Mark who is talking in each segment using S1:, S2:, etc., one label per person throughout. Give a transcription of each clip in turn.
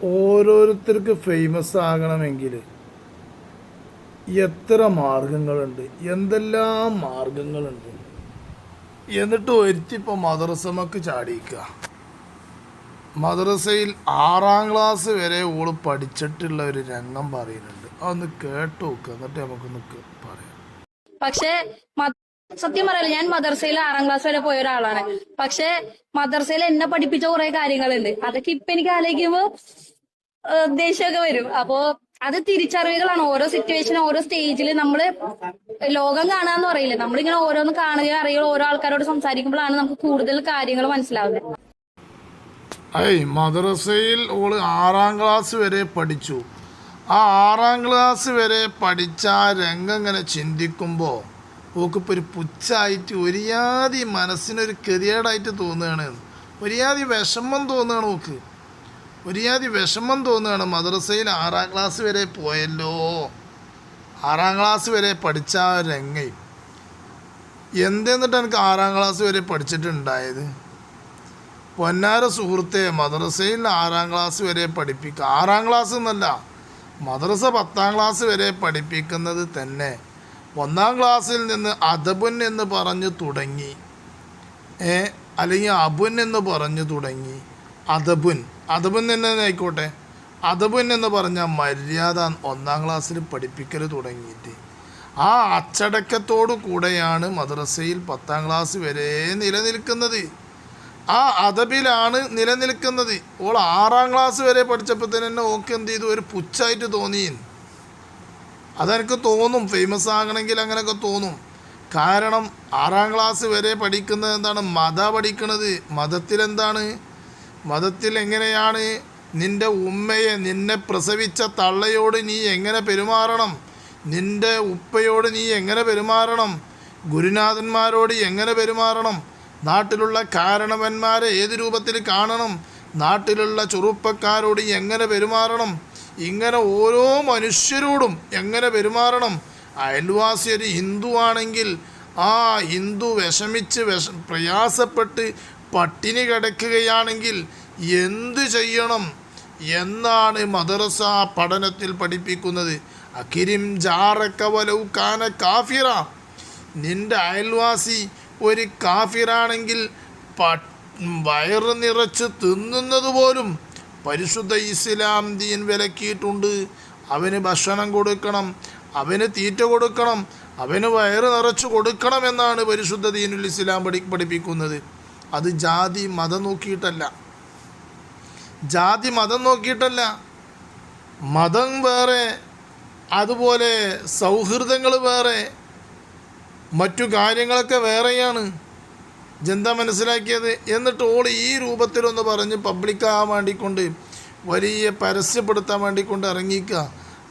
S1: ഓരോരുത്തർക്ക് ഫേമസ് ആകണമെങ്കിൽ എത്ര മാർഗങ്ങളുണ്ട്, എന്തെല്ലാം മാർഗങ്ങളുണ്ട്. എന്നിട്ട് ഒരുത്തിപ്പോൾ മദ്രസമക്ക് ചാടിക്കുക. മദ്രസയിൽ 6ാം ക്ലാസ് വരെ ഓള് പഠിച്ചിട്ടുള്ള ഒരു രംഗം പറയുന്നുണ്ട്. അതൊന്ന് കേട്ടു നോക്കുക, എന്നിട്ട് നമുക്കൊന്ന് പറയാം.
S2: പക്ഷേ സത്യം പറയല്ലോ, ഞാൻ മദ്രസയിൽ 6ാം ക്ലാസ് വരെ പോയ ഒരാളാണ്. പക്ഷെ മദ്രസയിൽ എന്നെ പഠിപ്പിച്ച കുറെ കാര്യങ്ങളുണ്ട്. അതൊക്കെ ഇപ്പൊ എനിക്ക് ആലോചിക്കുമ്പോ ദേഷ്യമൊക്കെ വരും. അപ്പോ അത് തിരിച്ചറിവുകളാണ്. ഓരോ സിറ്റുവേഷനും ഓരോ സ്റ്റേജിൽ നമ്മള് ലോകം കാണാന്ന് പറയില്ലേ, നമ്മളിങ്ങനെ ഓരോന്ന് കാണുകയോ അറിയുകയോ ഓരോ ആൾക്കാരോട് സംസാരിക്കുമ്പോഴാണ് നമുക്ക് കൂടുതൽ കാര്യങ്ങൾ മനസ്സിലാവുന്നത്.
S1: മദ്രസയിൽ ഓള് 6ാം ക്ലാസ് വരെ പഠിച്ചു. ആ 6ാം ക്ലാസ് വരെ പഠിച്ച ആ രംഗം ഇങ്ങനെ ചിന്തിക്കുമ്പോൾ ഓക്കിപ്പോൾ ഒരു പുച്ഛായിട്ട്, ഒരുയാതി മനസ്സിനൊരു ഗതികേടായിട്ട് തോന്നുകയാണ്. ഒരുയാതി വിഷമം തോന്നുകയാണ് ഓക്ക്. ഒരുയാതി വിഷമം തോന്നുകയാണ്. മദ്രസയിൽ 6ാം ക്ലാസ് വരെ പോയല്ലോ, 6ാം ക്ലാസ് വരെ പഠിച്ച ആ രംഗം എന്തെന്നിട്ട് എനിക്ക് 6ാം ക്ലാസ് വരെ പഠിച്ചിട്ടുണ്ടായത്? പൊന്നാര സുഹൃത്തെ, മദ്രസയിൽ 6ാം ക്ലാസ് വരെ പഠിപ്പിക്കുക. 6ാം ക്ലാസ് എന്നല്ല, മദ്രസ 10ാം ക്ലാസ് വരെ പഠിപ്പിക്കുന്നത് തന്നെ 1ാം ക്ലാസ്സിൽ നിന്ന് അദബുൻ എന്ന് പറഞ്ഞു തുടങ്ങി, അല്ലെങ്കിൽ അബുൻ എന്ന് പറഞ്ഞു തുടങ്ങി. അദബുൻ തന്നെ ആയിക്കോട്ടെ, അദബുൻ എന്ന് പറഞ്ഞ മര്യാദ 1ാം ക്ലാസ്സിൽ പഠിപ്പിക്കൽ തുടങ്ങിയിട്ട് ആ അച്ചടക്കത്തോടു കൂടെയാണ് മദ്രസയിൽ 10ാം ക്ലാസ് വരെ നിലനിൽക്കുന്നത്. ആ അദബിലാണ് നിലനിൽക്കുന്നത്. ഓൾ 6ാം ക്ലാസ് വരെ പഠിച്ചപ്പോൾ തന്നെ ഓക്ക് എന്ത് ചെയ്തു, ഒരു പുച്ഛായിട്ട് തോന്നി. അതെനിക്ക് തോന്നും, ഫേമസ് ആകണമെങ്കിൽ അങ്ങനെയൊക്കെ തോന്നും. കാരണം 6ാം ക്ലാസ് വരെ പഠിക്കുന്നത് എന്താണ്? പഠിക്കണത്. മതത്തിലെന്താണ്? മതത്തിൽ എങ്ങനെയാണ് നിൻ്റെ ഉമ്മയെ, നിന്നെ പ്രസവിച്ച തള്ളയോട് നീ എങ്ങനെ പെരുമാറണം, നിൻ്റെ ഉപ്പയോട് നീ എങ്ങനെ പെരുമാറണം, ഗുരുനാഥന്മാരോട് എങ്ങനെ പെരുമാറണം, നാട്ടിലുള്ള കാരണവന്മാരെ ഏത് രൂപത്തിൽ കാണണം, നാട്ടിലുള്ള ചെറുപ്പക്കാരോട് എങ്ങനെ പെരുമാറണം, ഇങ്ങനെ ഓരോ മനുഷ്യരോടും എങ്ങനെ പെരുമാറണം. അയൽവാസി ഒരു ഹിന്ദു ആണെങ്കിൽ ആ ഹിന്ദു വിഷമിച്ച് പ്രയാസപ്പെട്ട് പട്ടിണി കിടക്കുകയാണെങ്കിൽ എന്ത് ചെയ്യണം എന്നാണ് മദ്രസ പഠനത്തിൽ പഠിപ്പിക്കുന്നത്. അക്കിരിം ജാറക വലൗ കാന കാഫിറ, നിൻ്റെ അയൽവാസി ഒരു കാഫിറാണെങ്കിൽ വയറ് നിറച്ച് തിന്നുന്നത് പോലും പരിശുദ്ധ ഇസ്ലാം ദീൻ വിലക്കിയിട്ടുണ്ട്. അവന് ഭക്ഷണം കൊടുക്കണം, അവന് തീറ്റ കൊടുക്കണം, അവന് വയറ് നിറച്ച് കൊടുക്കണം എന്നാണ് പരിശുദ്ധ ദീനുൽ ഇസ്ലാം പഠിപ്പിക്കുന്നത്. അത് ജാതി മതം നോക്കിയിട്ടല്ല, ജാതി മതം നോക്കിയിട്ടല്ല. മതം വേറെ, അതുപോലെ സൗഹൃദങ്ങൾ വേറെ, മറ്റു കാര്യങ്ങളൊക്കെ വേറെയാണ്. ജനത മനസ്സിലാക്കിയത്. എന്നിട്ട് ഓൾ ഈ രൂപത്തിലൊന്ന് പറഞ്ഞ് പബ്ലിക്കാകാൻ വേണ്ടിക്കൊണ്ട്, വലിയ പരസ്യപ്പെടുത്താൻ വേണ്ടിക്കൊണ്ട് ഇറങ്ങിക്കുക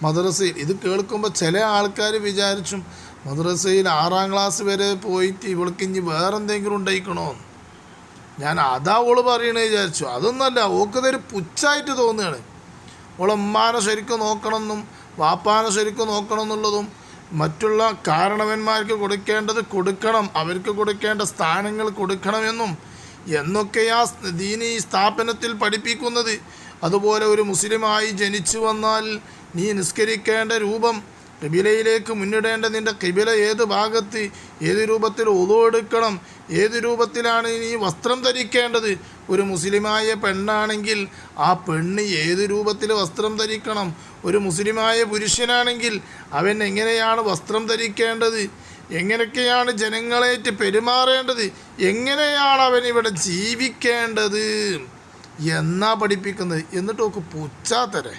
S1: മദ്രസയിൽ. ഇത് കേൾക്കുമ്പോൾ ചില ആൾക്കാർ വിചാരിച്ചും മദ്രസയിൽ 6ാം ക്ലാസ് വരെ പോയിട്ട് ഇവൾക്ക് ഇനി വേറെന്തെങ്കിലും ഉണ്ടായിക്കണോ, ഞാൻ അതാ ഓള് പറയണേ വിചാരിച്ചു. അതൊന്നുമല്ല, ഓക്കതൊരു പുച്ഛായിട്ട് തോന്നുകയാണ്. ഓളമ്മാനെ ശരിക്കും നോക്കണമെന്നും വാപ്പാനെ ശരിക്കും നോക്കണം എന്നുള്ളതും, മറ്റുള്ള കാരണവന്മാർക്ക് കൊടുക്കേണ്ടത് കൊടുക്കണം, അവർക്ക് കൊടുക്കേണ്ട സ്ഥാനങ്ങൾ കൊടുക്കണമെന്നും എന്നൊക്കെയാ ദീനി സ്ഥാപനത്തിൽ പഠിപ്പിക്കുന്നത്. അതുപോലെ ഒരു മുസ്ലിമായി ജനിച്ചു വന്നാൽ നീ നിസ്കരിക്കേണ്ട രൂപം, കിബിലയിലേക്ക് മുന്നിടേണ്ട നിൻ്റെ കിബില ഏത് ഭാഗത്ത്, ഏത് രൂപത്തിൽ ഉളു എടുക്കണം, ഏത് രൂപത്തിലാണ് നീ വസ്ത്രം ധരിക്കേണ്ടത്. ഒരു മുസ്ലിമായ പെണ്ണാണെങ്കിൽ ആ പെണ്ണ് ഏത് രൂപത്തിൽ വസ്ത്രം ധരിക്കണം, ഒരു മുസ്ലിമായ പുരുഷനാണെങ്കിൽ അവൻ എങ്ങനെയാണ് വസ്ത്രം ധരിക്കേണ്ടത്, എങ്ങനെയൊക്കെയാണ് ജനങ്ങളായിട്ട് പെരുമാറേണ്ടത്, എങ്ങനെയാണ് അവൻ ഇവിടെ ജീവിക്കേണ്ടത് എന്നാ പഠിപ്പിക്കുന്നത്. എന്നിട്ടൊക്കെ പുച്ഛാത്തരെ